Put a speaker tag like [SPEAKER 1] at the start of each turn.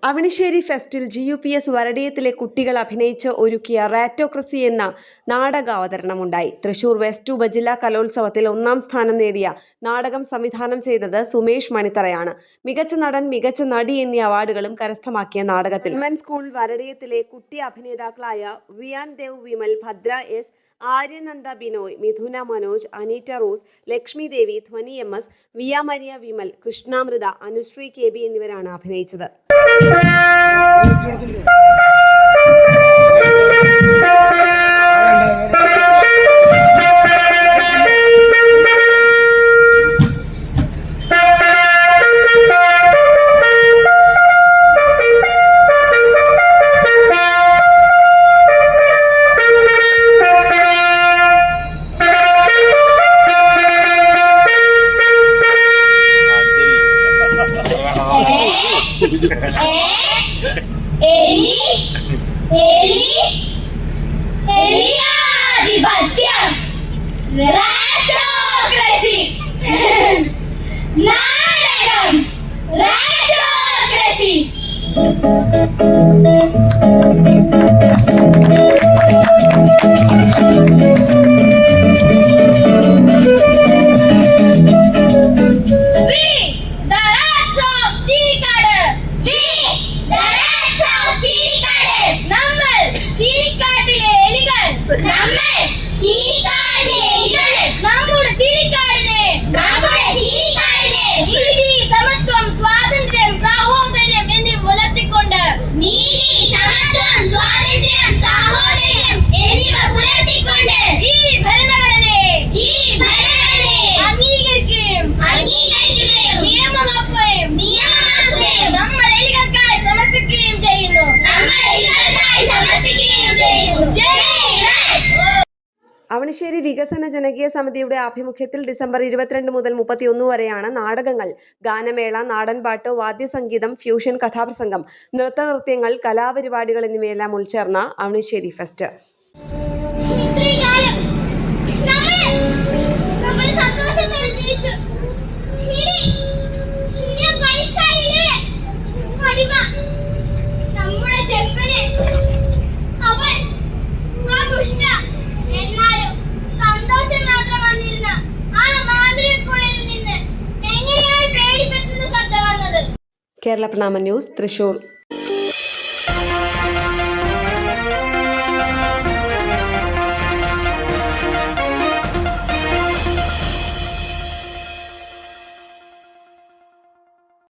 [SPEAKER 1] Avanissery ഫെസ്റ്റിൽ GUPS വരടിയത്തിലെ കുട്ടികൾ അഭിനയിച്ച് ഒരുക്കിയ റാറ്റോക്രസി എന്ന നാടകാവതരണമുണ്ടായി. തൃശൂർ വെസ്റ്റ് ഉപജില്ലാ കലോത്സവത്തിൽ 1ാം സ്ഥാനം നേടിയ നാടകം സംവിധാനം ചെയ്തത് സുമേഷ് മണിത്തറയാണ്. മികച്ച നടൻ, മികച്ച നടി എന്നീ അവാർഡുകളും കരസ്ഥമാക്കിയ നാടകത്തിൽ ഗവൺമെന്റ് സ്കൂൾ വരടിയത്തിലെ കുട്ടി അഭിനേതാക്കളായ Viyan Dev Vimal, Bhadra S, Aryananda Binoy, Mithuna Manoj, Aneeta Rose, Lakshmi Devi, Dhwani MS, Viya Maria Vimal, Krishnamritha, Anusree KB എന്നിവരാണ് അഭിനയിച്ചത്. അവണിശ്ശേരി വികസന ജനകീയ സമിതിയുടെ ആഭിമുഖ്യത്തിൽ ഡിസംബർ 22 മുതൽ 31 വരെയാണ് നാടകങ്ങൾ, ഗാനമേള, നാടൻപാട്ട്, വാദ്യസംഗീതം, ഫ്യൂഷൻ, കഥാപ്രസംഗം, നൃത്തനൃത്യങ്ങൾ, കലാപരിപാടികൾ എന്നിവയെല്ലാം ഉൾച്ചേർന്ന അവണിശ്ശേരി ഫെസ്റ്റ്. കേരള പ്രണാമ ന്യൂസ്, തൃശൂർ.